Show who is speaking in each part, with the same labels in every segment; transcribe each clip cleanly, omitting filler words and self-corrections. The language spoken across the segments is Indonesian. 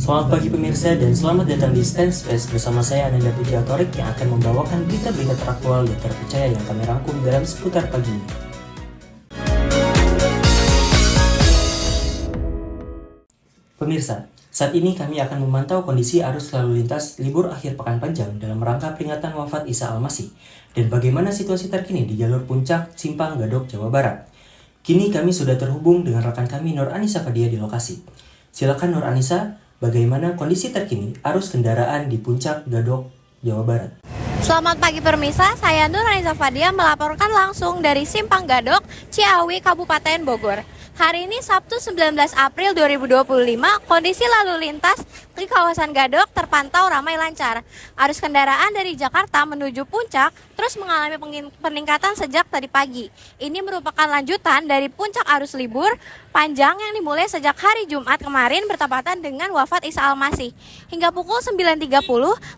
Speaker 1: Selamat pagi pemirsa dan selamat datang di Stand Space bersama saya Ananda Puji Atorik yang akan membawakan berita-berita teraktual dan terpercaya yang kami rangkum dalam seputar pagi ini. Pemirsa, saat ini kami akan memantau kondisi arus lalu lintas libur akhir pekan panjang dalam rangka peringatan wafat Isa Al-Masih dan bagaimana situasi terkini di jalur Puncak Simpang Gadok, Jawa Barat. Kini kami sudah terhubung dengan rekan kami Nur Anissa Fadia di lokasi. Silakan Nur Anissa, bagaimana kondisi terkini arus kendaraan di Puncak Gadok, Jawa Barat?
Speaker 2: Selamat pagi pemirsa, saya Nur Anissa Fadia melaporkan langsung dari Simpang Gadok, Ciawi, Kabupaten Bogor. Hari ini Sabtu 19 April 2025, kondisi lalu lintas di kawasan Gadok terpantau ramai lancar. Arus kendaraan dari Jakarta menuju Puncak terus mengalami peningkatan sejak tadi pagi. Ini merupakan lanjutan dari puncak arus libur panjang yang dimulai sejak hari Jumat kemarin bertepatan dengan wafat Isa Al-Masih. Hingga pukul 9.30,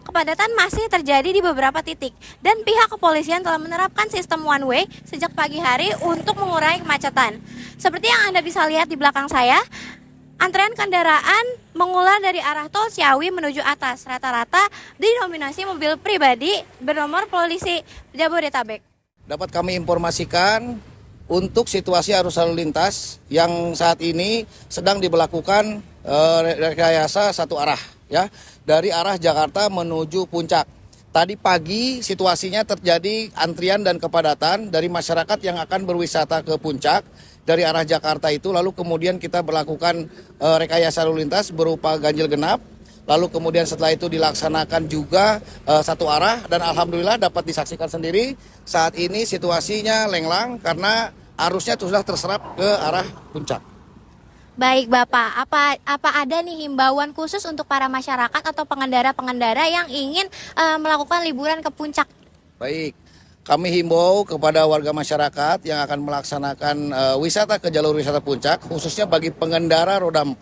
Speaker 2: kepadatan masih terjadi di beberapa titik dan pihak kepolisian telah menerapkan sistem one way sejak pagi hari untuk mengurangi kemacetan. Seperti yang Anda bisa lihat di belakang saya, antrean kendaraan mengular dari arah tol Ciawi menuju atas. Rata-rata didominasi mobil pribadi bernomor polisi Jabodetabek.
Speaker 3: Dapat kami informasikan untuk situasi arus lalu lintas yang saat ini sedang diberlakukan rekayasa satu arah, ya, dari arah Jakarta menuju Puncak. Tadi pagi situasinya terjadi antrian dan kepadatan dari masyarakat yang akan berwisata ke Puncak dari arah Jakarta itu, lalu kemudian kita berlakukan rekayasa lalu lintas berupa ganjil genap, lalu kemudian setelah itu dilaksanakan juga satu arah dan alhamdulillah dapat disaksikan sendiri saat ini situasinya lenglang karena arusnya sudah terserap ke arah Puncak.
Speaker 2: Baik Bapak, apa ada nih himbauan khusus untuk para masyarakat atau pengendara-pengendara yang ingin melakukan liburan ke Puncak?
Speaker 3: Baik, kami himbau kepada warga masyarakat yang akan melaksanakan wisata ke jalur wisata Puncak, khususnya bagi pengendara roda 4,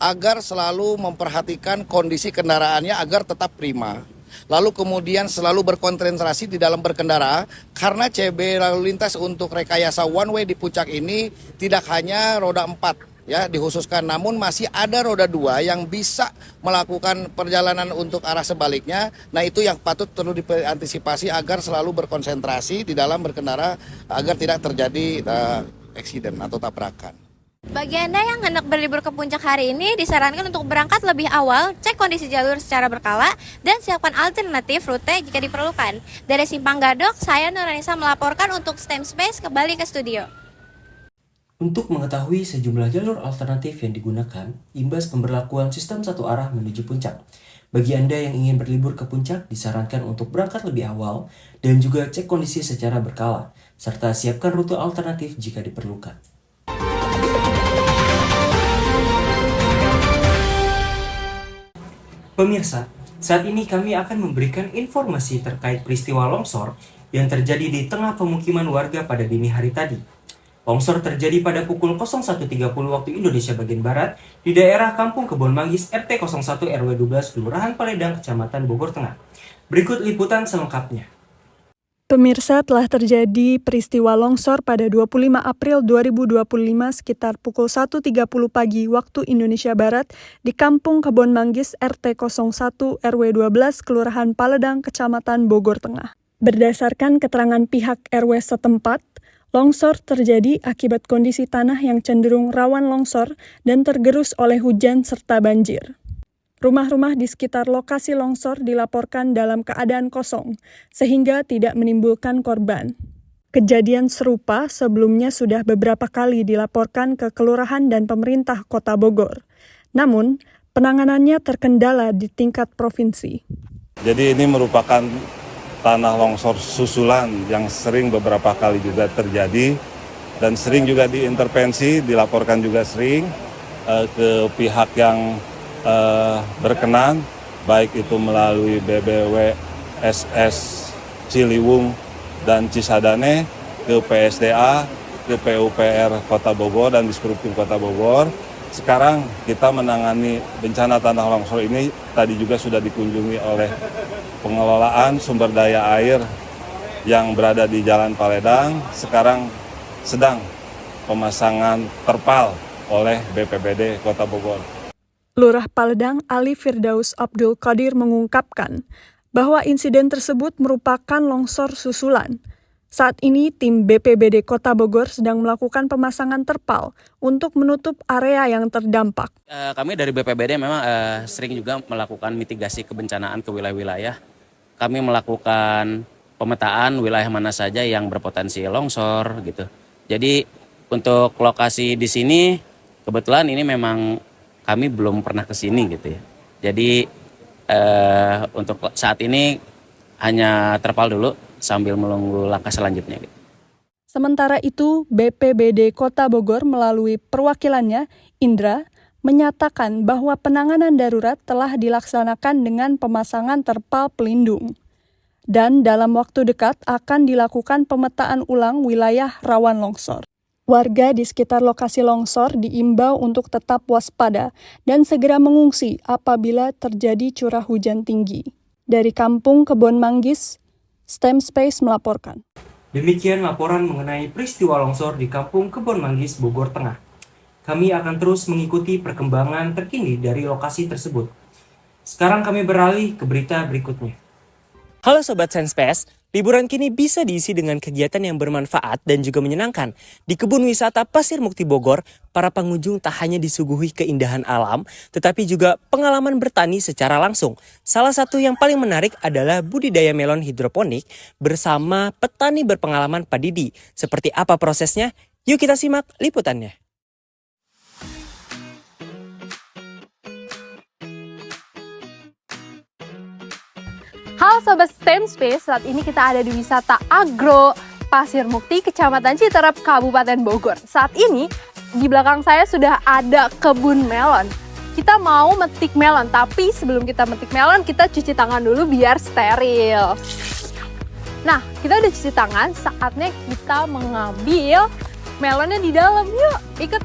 Speaker 3: agar selalu memperhatikan kondisi kendaraannya agar tetap prima. Lalu kemudian selalu berkonsentrasi di dalam berkendara, karena CB lalu lintas untuk rekayasa one way di Puncak ini tidak hanya roda 4, ya dikhususkan, namun masih ada roda 2 yang bisa melakukan perjalanan untuk arah sebaliknya. Nah, itu yang patut perlu diantisipasi agar selalu berkonsentrasi di dalam berkendara agar tidak terjadi eksiden atau tabrakan.
Speaker 2: Bagi Anda yang hendak berlibur ke Puncak hari ini, disarankan untuk berangkat lebih awal, cek kondisi jalur secara berkala, dan siapkan alternatif rute jika diperlukan. Dari Simpang Gadok, saya Nur Anissa melaporkan untuk STEM Space kembali ke studio.
Speaker 1: Untuk mengetahui sejumlah jalur alternatif yang digunakan, imbas pemberlakuan sistem satu arah menuju Puncak. Bagi Anda yang ingin berlibur ke Puncak, disarankan untuk berangkat lebih awal dan juga cek kondisi secara berkala, serta siapkan rute alternatif jika diperlukan. Pemirsa, saat ini kami akan memberikan informasi terkait peristiwa longsor yang terjadi di tengah pemukiman warga pada dini hari tadi. Longsor terjadi pada pukul 01.30 waktu Indonesia bagian Barat di daerah Kampung Kebon Manggis RT 01 RW 12 Kelurahan Paledang, Kecamatan Bogor Tengah. Berikut liputan selengkapnya.
Speaker 4: Pemirsa, telah terjadi peristiwa longsor pada 25 April 2025 sekitar pukul 1.30 pagi waktu Indonesia Barat di Kampung Kebon Manggis RT 01 RW 12 Kelurahan Paledang, Kecamatan Bogor Tengah. Berdasarkan keterangan pihak RW setempat, longsor terjadi akibat kondisi tanah yang cenderung rawan longsor dan tergerus oleh hujan serta banjir. Rumah-rumah di sekitar lokasi longsor dilaporkan dalam keadaan kosong, sehingga tidak menimbulkan korban. Kejadian serupa sebelumnya sudah beberapa kali dilaporkan ke kelurahan dan pemerintah Kota Bogor. Namun, penanganannya terkendala di tingkat provinsi.
Speaker 5: Jadi ini merupakan tanah longsor susulan yang sering beberapa kali juga terjadi dan sering juga diintervensi, dilaporkan juga sering ke pihak yang berkenan, baik itu melalui BBWSS Ciliwung dan Cisadane, ke PSDA, ke PUPR Kota Bogor dan Disperupkim Kota Bogor. Sekarang kita menangani bencana tanah longsor ini tadi juga sudah dikunjungi oleh pengelolaan sumber daya air yang berada di Jalan Paledang. Sekarang sedang pemasangan terpal oleh BPBD Kota Bogor.
Speaker 4: Lurah Paledang Ali Firdaus Abdul Qadir mengungkapkan bahwa insiden tersebut merupakan longsor susulan. Saat ini tim BPBD Kota Bogor sedang melakukan pemasangan terpal untuk menutup area yang terdampak.
Speaker 6: Kami dari BPBD memang sering juga melakukan mitigasi kebencanaan ke wilayah-wilayah. Kami melakukan pemetaan wilayah mana saja yang berpotensi longsor gitu. Jadi untuk lokasi di sini kebetulan ini memang kami belum pernah ke sini gitu ya. Jadi untuk saat ini hanya terpal dulu sambil menunggu langkah selanjutnya.
Speaker 4: Sementara itu, BPBD Kota Bogor melalui perwakilannya, Indra, menyatakan bahwa penanganan darurat telah dilaksanakan dengan pemasangan terpal pelindung. Dan dalam waktu dekat akan dilakukan pemetaan ulang wilayah rawan longsor. Warga di sekitar lokasi longsor diimbau untuk tetap waspada dan segera mengungsi apabila terjadi curah hujan tinggi. Dari Kampung Kebon Manggis, STEM Space melaporkan.
Speaker 1: Demikian laporan mengenai peristiwa longsor di Kampung Kebon Manggis, Bogor Tengah. Kami akan terus mengikuti perkembangan terkini dari lokasi tersebut. Sekarang kami beralih ke berita berikutnya. Halo Sobat Science Space, liburan kini bisa diisi dengan kegiatan yang bermanfaat dan juga menyenangkan. Di Kebun Wisata Pasir Mukti Bogor, para pengunjung tak hanya disuguhi keindahan alam, tetapi juga pengalaman bertani secara langsung. Salah satu yang paling menarik adalah budidaya melon hidroponik bersama petani berpengalaman Pak Didi. Seperti apa prosesnya? Yuk kita simak liputannya.
Speaker 7: Halo Sobat STEM Space, saat ini kita ada di wisata Agro Pasir Mukti, Kecamatan Citerep, Kabupaten Bogor. Saat ini di belakang saya sudah ada kebun melon. Kita mau metik melon, tapi sebelum kita metik melon, kita cuci tangan dulu biar steril. Nah, kita udah cuci tangan, saatnya kita mengambil melonnya di dalam. Yuk, ikut.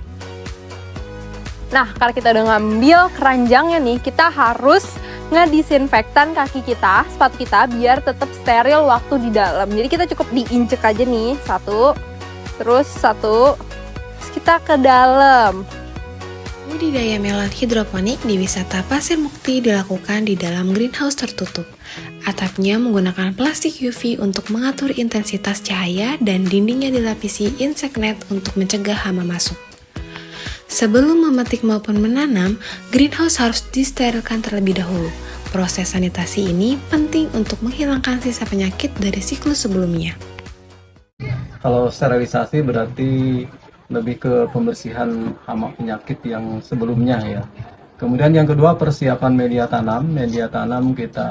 Speaker 7: Nah, kalau kita udah ngambil keranjangnya nih, kita harus ngedisinfektan kaki kita, sepatu kita biar tetap steril waktu di dalam. Jadi kita cukup diinjek aja nih, satu, terus kita ke dalam.
Speaker 8: Budidaya melon hidroponik di wisata Pasir Mukti dilakukan di dalam greenhouse tertutup. Atapnya menggunakan plastik UV untuk mengatur intensitas cahaya dan dindingnya dilapisi insect net untuk mencegah hama masuk. Sebelum memetik maupun menanam, greenhouse harus disterilkan terlebih dahulu. Proses sanitasi ini penting untuk menghilangkan sisa penyakit dari siklus sebelumnya.
Speaker 9: Kalau sterilisasi berarti lebih ke pembersihan hama penyakit yang sebelumnya ya. Kemudian yang kedua persiapan media tanam. Media tanam kita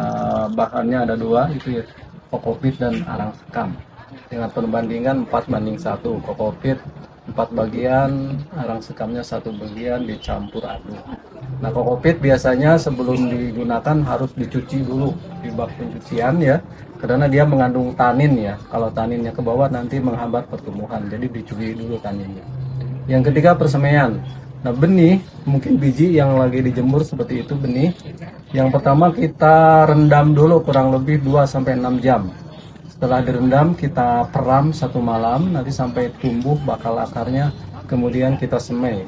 Speaker 9: bahannya ada dua, itu ya, kokopit dan arang sekam. Dengan perbandingan 4:1, kokopit 4 bagian, arang sekamnya 1 bagian, dicampur aduk. Nah, kokopit biasanya sebelum digunakan harus dicuci dulu di bak pencucian ya, karena dia mengandung tanin ya. Kalau taninnya ke bawah nanti menghambat pertumbuhan, jadi dicuci dulu taninnya. Yang ketiga persemaian. Nah, benih, mungkin biji yang lagi dijemur seperti itu benih. Yang pertama kita rendam dulu kurang lebih 2-6 jam. Setelah direndam kita peram 1 malam, nanti sampai tumbuh bakal akarnya, kemudian kita semai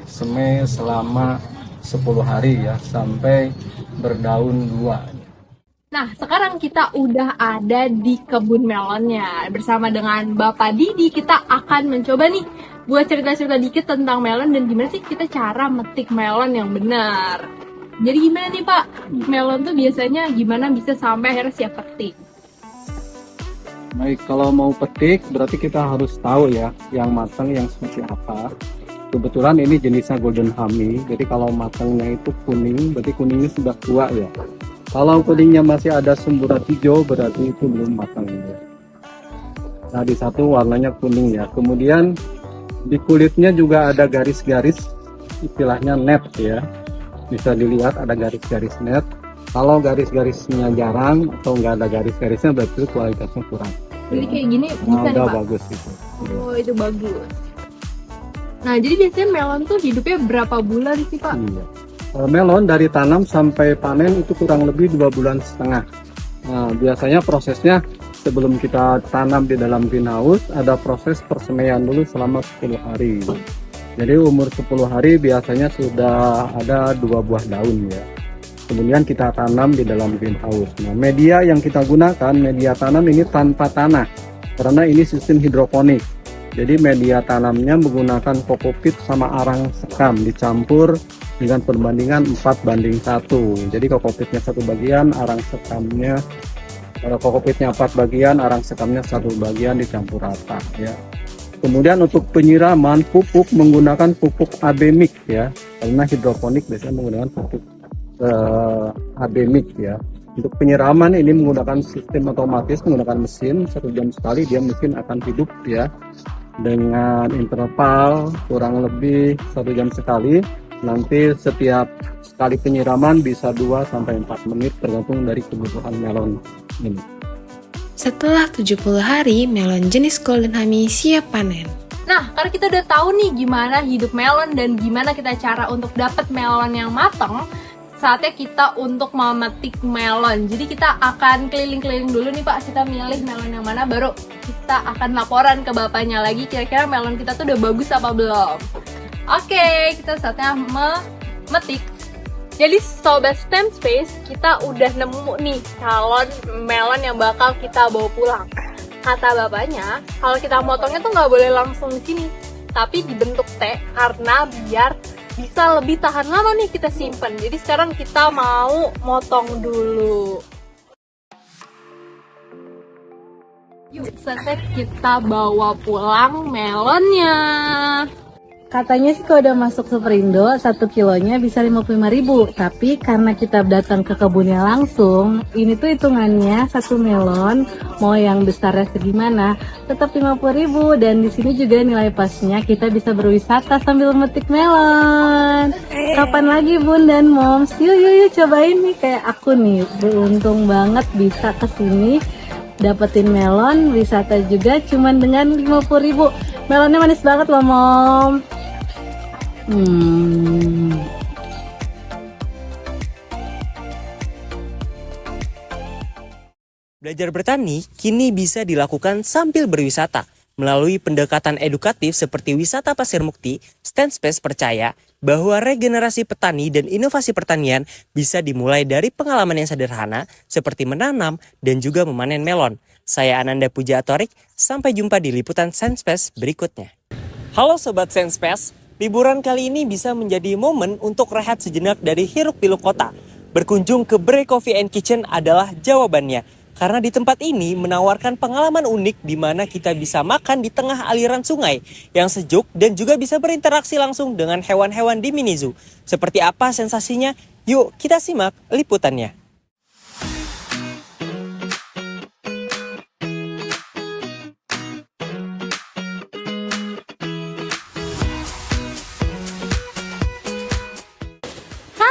Speaker 9: selama 10 hari ya, sampai berdaun 2.
Speaker 7: Nah, sekarang kita udah ada di kebun melonnya. Bersama dengan Bapak Didi, kita akan mencoba nih buat cerita-cerita dikit tentang melon dan gimana sih kita cara metik melon yang benar. Jadi gimana nih Pak, melon tuh biasanya gimana bisa sampai akhirnya siap petik?
Speaker 9: Baik, kalau mau petik berarti kita harus tahu ya yang matang yang seperti apa. Kebetulan ini jenisnya golden honey, jadi kalau matangnya itu kuning, berarti kuningnya sudah tua ya. Kalau kuningnya masih ada sumburan hijau, berarti itu belum matang ya. Nah, di satu warnanya kuning ya. Kemudian di kulitnya juga ada garis-garis, istilahnya net ya. Bisa dilihat ada garis-garis net. Kalau garis-garisnya jarang atau nggak ada garis-garisnya berarti kualitasnya kurang.
Speaker 7: Jadi kayak gini bisa nih Pak?
Speaker 9: Bagus itu.
Speaker 7: Oh, itu bagus. Nah, jadi biasanya melon tuh hidupnya berapa bulan sih Pak?
Speaker 9: Iya. Melon dari tanam sampai panen itu kurang lebih 2,5 bulan. Nah, biasanya prosesnya sebelum kita tanam di dalam greenhouse ada proses persemaian dulu selama 10 hari. Jadi umur 10 hari biasanya sudah ada 2 buah daun ya. Kemudian kita tanam di dalam greenhouse. Nah, media yang kita gunakan, media tanam ini tanpa tanah, karena ini sistem hidroponik. Jadi media tanamnya menggunakan kokopit sama arang sekam dicampur dengan perbandingan 4:1. Jadi kokopitnya 1 bagian, arang sekamnya, kokopitnya 4 bagian, arang sekamnya 1 bagian dicampur rata ya. Kemudian untuk penyiraman pupuk menggunakan pupuk AB mix ya, karena hidroponik biasanya menggunakan pupuk AB mix ya. Untuk penyiraman ini menggunakan sistem otomatis, menggunakan mesin 1 jam sekali, dia mesin akan hidup ya dengan interval kurang lebih 1 jam sekali. Nanti setiap sekali penyiraman bisa 2-4 menit tergantung dari kebutuhan melon ini.
Speaker 8: Setelah 70 hari, melon jenis Golden Honey siap panen.
Speaker 7: Nah, karena kita udah tahu nih gimana hidup melon dan gimana kita cara untuk dapat melon yang matang, saatnya kita untuk memetik melon. Jadi kita akan keliling-keliling dulu nih Pak, kita milih melon yang mana, baru kita akan laporan ke bapaknya lagi kira-kira melon kita tuh udah bagus apa belum. Oke, kita saatnya memetik. Jadi Sobat STEM Space, kita udah nemu nih calon melon yang bakal kita bawa pulang. Kata bapaknya, kalau kita motongnya tuh nggak boleh langsung di sini, tapi dibentuk T karena biar bisa lebih tahan lama nih kita simpen. Jadi sekarang kita mau motong dulu. Yuk, selesai kita bawa pulang melonnya.
Speaker 10: Katanya sih kalau udah masuk Superindo 1 kilonya bisa 55.000. Tapi karena kita datang ke kebunnya langsung, ini tuh hitungannya 1 melon mau yang besarnya segimana tetap 50.000. Dan di sini juga nilai pasnya kita bisa berwisata sambil memetik melon. Kapan lagi Bun dan Moms? Yuk cobain nih, kayak aku nih beruntung banget bisa kesini dapetin melon wisata juga cuman dengan 50.000. Melonnya manis banget loh Mom.
Speaker 1: Belajar bertani kini bisa dilakukan sambil berwisata. Melalui pendekatan edukatif seperti wisata Pasir Mukti, STEM Space percaya bahwa regenerasi petani dan inovasi pertanian bisa dimulai dari pengalaman yang sederhana seperti menanam dan juga memanen melon. Saya Ananda Puja Atorik, sampai jumpa di liputan STEM Space berikutnya. Halo Sobat STEM Space, liburan kali ini bisa menjadi momen untuk rehat sejenak dari hiruk-pikuk kota. Berkunjung ke Bre Coffee and Kitchen adalah jawabannya. Karena di tempat ini menawarkan pengalaman unik di mana kita bisa makan di tengah aliran sungai yang sejuk dan juga bisa berinteraksi langsung dengan hewan-hewan di mini zoo. Seperti apa sensasinya? Yuk kita simak liputannya.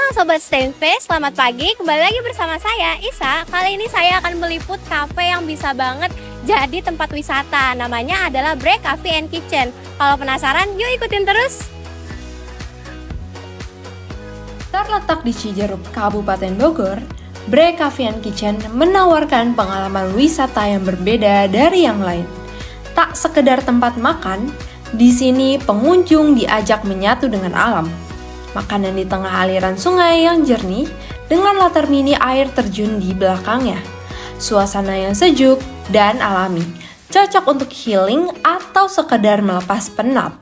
Speaker 2: Sobat STEM Space, selamat pagi. Kembali lagi bersama saya, Isa. Kali ini saya akan meliput kafe yang bisa banget jadi tempat wisata. Namanya adalah Bre Coffee and Kitchen. Kalau penasaran, yuk ikutin terus.
Speaker 8: Terletak di Cijeruk, Kabupaten Bogor, Bre Coffee and Kitchen menawarkan pengalaman wisata yang berbeda dari yang lain. Tak sekedar tempat makan, di sini pengunjung diajak menyatu dengan alam. Makanan di tengah aliran sungai yang jernih dengan latar mini air terjun di belakangnya. Suasana yang sejuk dan alami, cocok untuk healing atau sekedar melepas penat.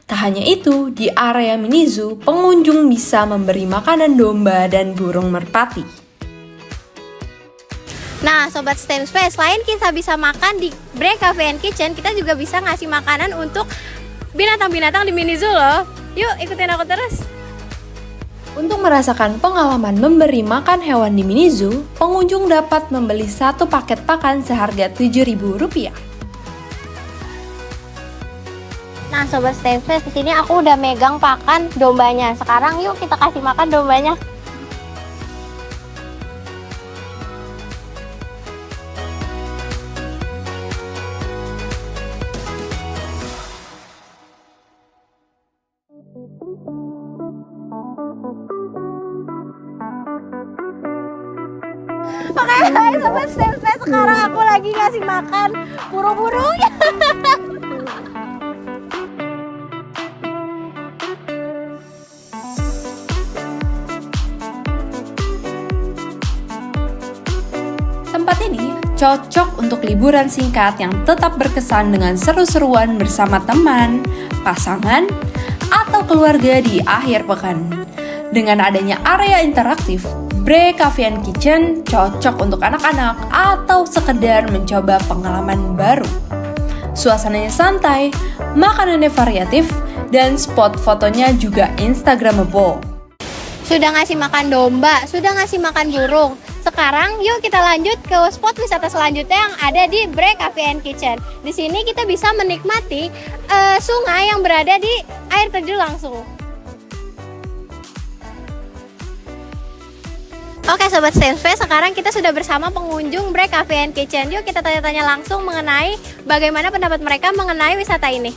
Speaker 8: Tak hanya itu, di area mini zoo, pengunjung bisa memberi makanan domba dan burung merpati.
Speaker 2: Nah, Sobat STEM Space, selain kita bisa makan di Bre Coffee and Kitchen, kita juga bisa ngasih makanan untuk binatang-binatang di mini zoo loh. Yuk, ikutin aku terus.
Speaker 8: Untuk merasakan pengalaman memberi makan hewan di mini zoo, pengunjung dapat membeli 1 paket pakan seharga Rp7.000.
Speaker 2: Nah, Sobat STEM Space, di sini aku udah megang pakan dombanya. Sekarang yuk kita kasih makan dombanya. Oke, hai Sobat STEM Space, sekarang aku lagi ngasih makan burung-burung.
Speaker 7: tempat ini cocok untuk liburan singkat yang tetap berkesan dengan seru-seruan bersama teman, pasangan, atau keluarga di akhir pekan. Dengan adanya area interaktif, Bre Cafe and Kitchen cocok untuk anak-anak atau sekedar mencoba pengalaman baru. Suasananya santai, makanannya variatif, dan spot fotonya juga instagramable.
Speaker 2: Sudah ngasih makan domba, sudah ngasih makan burung. Sekarang yuk kita lanjut ke spot wisata selanjutnya yang ada di Bre Cafe and Kitchen. Di sini kita bisa menikmati sungai yang berada di air terjun langsung. Oke Sobat Stainspace, sekarang kita sudah bersama pengunjung Bre Cafe and Kitchen. Yuk kita tanya-tanya langsung mengenai bagaimana pendapat mereka mengenai wisata ini.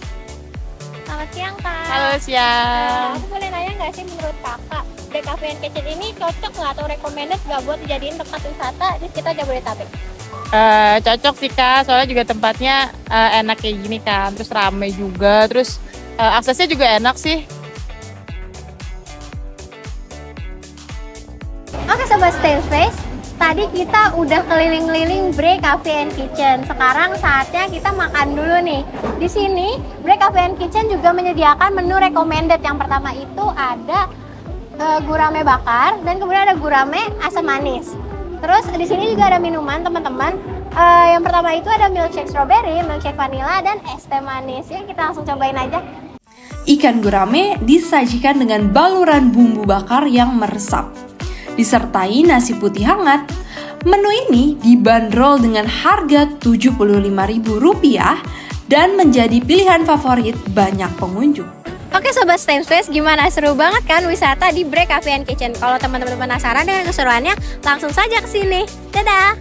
Speaker 2: Selamat siang Kak.
Speaker 11: Halo siang.
Speaker 2: Aku boleh nanya nggak sih menurut Kakak, Bre Cafe and Kitchen ini cocok nggak atau recommended nggak buat dijadiin tempat wisata di sekitar Jabodetabek?
Speaker 11: Cocok sih Kak, soalnya juga tempatnya enak kayak gini kan, terus rame juga, terus aksesnya juga enak sih.
Speaker 2: Oke Sobat Stainspace, tadi kita udah keliling-keliling Bre Cafe and Kitchen. Sekarang saatnya kita makan dulu nih. Di sini Bre Cafe and Kitchen juga menyediakan menu recommended. Yang pertama itu ada gurame bakar dan kemudian ada gurame asam manis. Terus di sini juga ada minuman teman-teman. Yang pertama itu ada milkshake strawberry, milkshake vanilla, dan es teh manis. Ya kita langsung cobain aja.
Speaker 7: Ikan gurame disajikan dengan baluran bumbu bakar yang meresap, disertai nasi putih hangat. Menu ini dibanderol dengan harga Rp75.000 dan menjadi pilihan favorit banyak pengunjung.
Speaker 2: Oke Sobat Stainspace, gimana? Seru banget kan wisata di Bre Cafe and Kitchen? Kalau teman-teman penasaran dengan keseruannya, langsung saja ke sini. Dadah!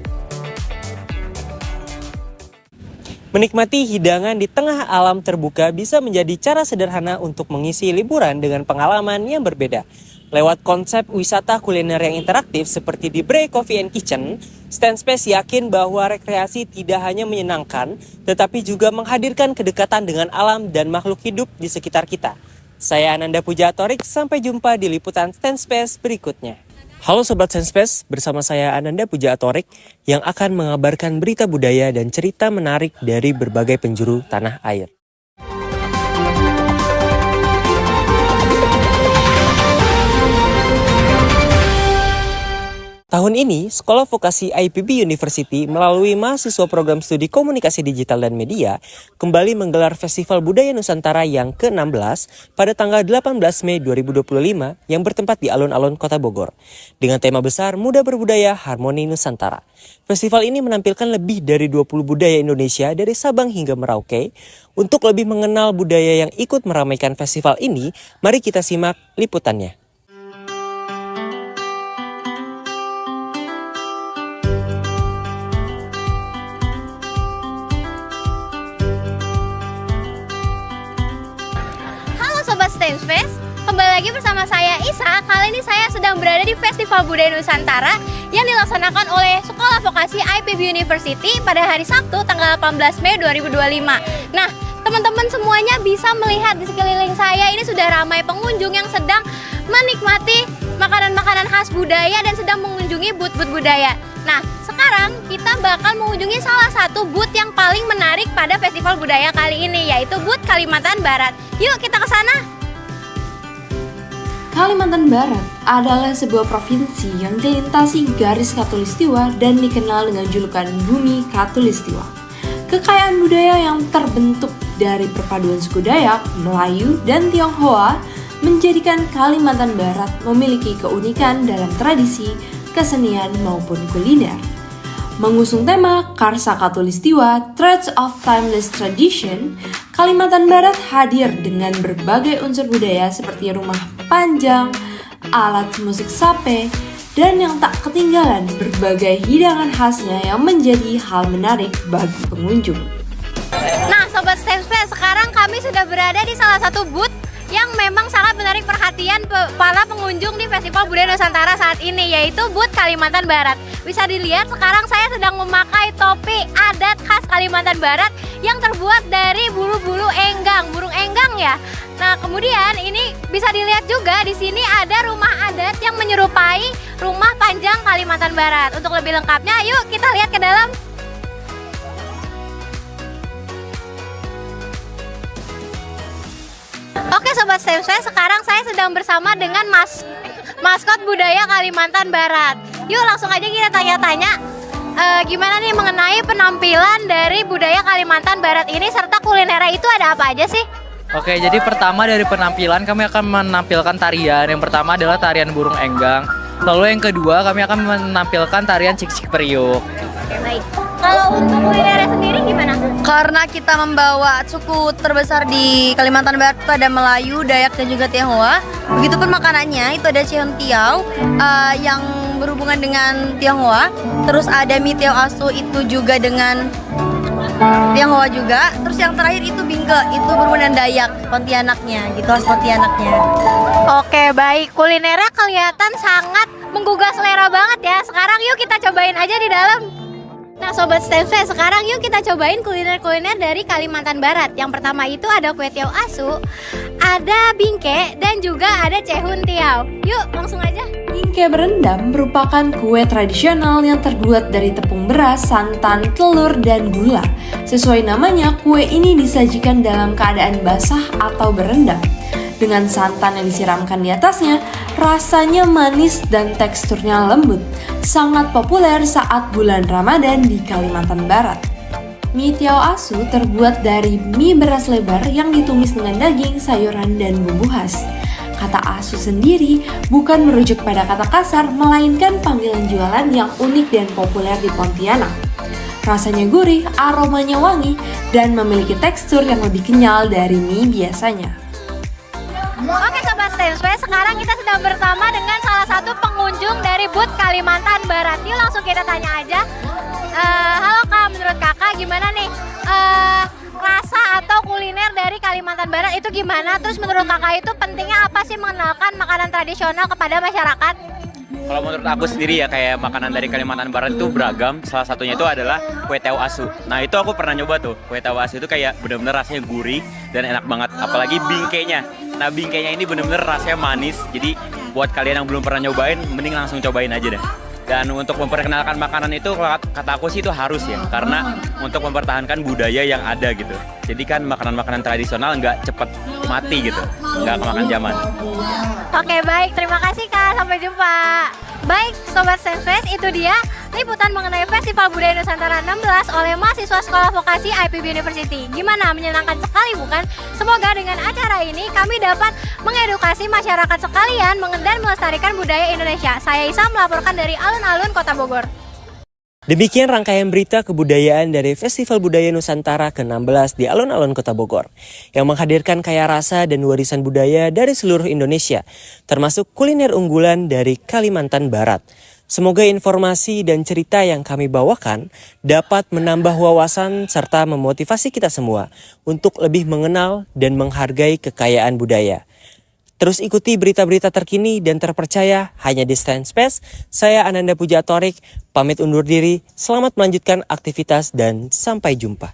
Speaker 1: Menikmati hidangan di tengah alam terbuka bisa menjadi cara sederhana untuk mengisi liburan dengan pengalaman yang berbeda. Lewat konsep wisata kuliner yang interaktif seperti di Bre Cafe and Kitchen, Stainspace yakin bahwa rekreasi tidak hanya menyenangkan, tetapi juga menghadirkan kedekatan dengan alam dan makhluk hidup di sekitar kita. Saya Ananda Puja Atorik, sampai jumpa di liputan Stainspace berikutnya. Halo Sobat Stainspace, bersama saya Ananda Puja Atorik yang akan mengabarkan berita budaya dan cerita menarik dari berbagai penjuru tanah air. Tahun ini, Sekolah Vokasi IPB University melalui mahasiswa program studi komunikasi digital dan media kembali menggelar Festival Budaya Nusantara yang ke-16 pada tanggal 18 Mei 2025 yang bertempat di alun-alun Kota Bogor. Dengan tema besar Muda Berbudaya Harmoni Nusantara. Festival ini menampilkan lebih dari 20 budaya Indonesia dari Sabang hingga Merauke. Untuk lebih mengenal budaya yang ikut meramaikan festival ini, mari kita simak liputannya.
Speaker 2: Stainspace, kembali lagi bersama saya Isa. Kali ini saya sedang berada di Festival Budaya Nusantara yang dilaksanakan oleh Sekolah Vokasi IPB University pada hari Sabtu tanggal 18 Mei 2025. Nah, teman-teman semuanya bisa melihat di sekeliling saya ini sudah ramai pengunjung yang sedang menikmati makanan-makanan khas budaya dan sedang mengunjungi booth-booth budaya. Nah, sekarang kita bakal mengunjungi salah satu booth yang paling menarik pada Festival Budaya kali ini, yaitu booth Kalimantan Barat. Yuk kita ke sana.
Speaker 7: Kalimantan Barat adalah sebuah provinsi yang dilintasi garis khatulistiwa dan dikenal dengan julukan Bumi Khatulistiwa. Kekayaan budaya yang terbentuk dari perpaduan suku Dayak, Melayu, dan Tionghoa menjadikan Kalimantan Barat memiliki keunikan dalam tradisi, kesenian, maupun kuliner. Mengusung tema Karsa Khatulistiwa, Threads of Timeless Tradition, Kalimantan Barat hadir dengan berbagai unsur budaya seperti rumah panjang, alat musik sape, dan yang tak ketinggalan berbagai hidangan khasnya yang menjadi hal menarik bagi pengunjung.
Speaker 2: Nah Sobat Stainspace, sekarang kami sudah berada di salah satu booth yang memang sangat menarik perhatian para pengunjung di Festival Budaya Nusantara saat ini, yaitu booth Kalimantan Barat. Bisa dilihat sekarang saya sedang memakai topi adat khas Kalimantan Barat yang terbuat dari bulu-bulu enggang, burung enggang ya. Nah, kemudian ini bisa dilihat juga di sini ada rumah adat yang menyerupai rumah panjang Kalimantan Barat. Untuk lebih lengkapnya, yuk kita lihat ke dalam. Oke Sobat STEM, sekarang saya sedang bersama dengan maskot budaya Kalimantan Barat. Yuk langsung aja kita tanya-tanya gimana nih mengenai penampilan dari budaya Kalimantan Barat ini serta kulinernya itu ada apa aja sih?
Speaker 12: Oke, jadi pertama dari penampilan kami akan menampilkan tarian. Yang pertama adalah tarian burung enggang. Lalu yang kedua kami akan menampilkan tarian cik-cik periuk.
Speaker 2: Oke, baik. Kalau untuk kulinernya sendiri gimana?
Speaker 13: Karena kita membawa suku terbesar di Kalimantan Barat itu ada Melayu, Dayak, dan juga Tionghoa. Begitupun makanannya itu ada Cehun Tiao yang berhubungan dengan Tionghoa. Terus ada mie Tiao Asu itu juga dengan Tionghoa juga. Terus yang terakhir itu Bingke, itu berhubungan dengan Dayak, Pontianaknya, gitu khas Pontianaknya.
Speaker 2: Oke, baik. Kulinernya kelihatan sangat menggugah selera banget ya. Sekarang yuk kita cobain aja di dalam. Nah Sobat STEM, sekarang yuk kita cobain kuliner-kuliner dari Kalimantan Barat. Yang pertama itu ada kue tiao asu, ada bingke, dan juga ada cehun tiao. Yuk langsung aja.
Speaker 8: Bingke berendam merupakan kue tradisional yang terbuat dari tepung beras, santan, telur, dan gula. Sesuai namanya, kue ini disajikan dalam keadaan basah atau berendam. Dengan santan yang disiramkan di atasnya, rasanya manis dan teksturnya lembut. Sangat populer saat bulan Ramadan di Kalimantan Barat. Mie tiao asu terbuat dari mie beras lebar yang ditumis dengan daging, sayuran, dan bumbu khas. Kata asu sendiri bukan merujuk pada kata kasar, melainkan panggilan jualan yang unik dan populer di Pontianak. Rasanya gurih, aromanya wangi, dan memiliki tekstur yang lebih kenyal dari mie biasanya.
Speaker 2: Oke Sobat STEM, sekarang kita sedang bersama dengan salah satu pengunjung dari booth Kalimantan Barat. Yuk langsung kita tanya aja. Halo Kak, menurut Kakak gimana nih rasa atau kuliner dari Kalimantan Barat itu gimana? Terus menurut Kakak itu pentingnya apa sih mengenalkan makanan tradisional kepada masyarakat?
Speaker 14: Kalau menurut aku sendiri ya, kayak makanan dari Kalimantan Barat itu beragam. Salah satunya itu adalah kue tiao asu. Nah itu aku pernah nyoba tuh. Kue tiao asu itu kayak bener-bener rasanya gurih dan enak banget. Apalagi bingkenya. Nah bingkenya ini bener-bener rasanya manis. Jadi buat kalian yang belum pernah nyobain, mending langsung cobain aja deh. Dan untuk memperkenalkan makanan itu, kata aku sih itu harus ya. Karena untuk mempertahankan budaya yang ada gitu. Jadi kan makanan-makanan tradisional nggak cepet mati gitu. Nggak kemakan zaman.
Speaker 2: Oke baik, terima kasih Kak, sampai jumpa. Baik Sobat STEM, itu dia liputan mengenai Festival Budaya Nusantara 16 oleh mahasiswa Sekolah Vokasi IPB University. Gimana, menyenangkan sekali bukan? Semoga dengan acara ini kami dapat mengedukasi masyarakat sekalian dan melestarikan budaya Indonesia. Saya Isa melaporkan dari alun-alun Kota Bogor.
Speaker 1: Demikian rangkaian berita kebudayaan dari Festival Budaya Nusantara ke-16 di alun-alun Kota Bogor, yang menghadirkan kaya rasa dan warisan budaya dari seluruh Indonesia, termasuk kuliner unggulan dari Kalimantan Barat. Semoga informasi dan cerita yang kami bawakan dapat menambah wawasan serta memotivasi kita semua untuk lebih mengenal dan menghargai kekayaan budaya. Terus ikuti berita-berita terkini dan terpercaya hanya di STEM Space. Saya Ananda Puja Torik, pamit undur diri. Selamat melanjutkan aktivitas dan sampai jumpa.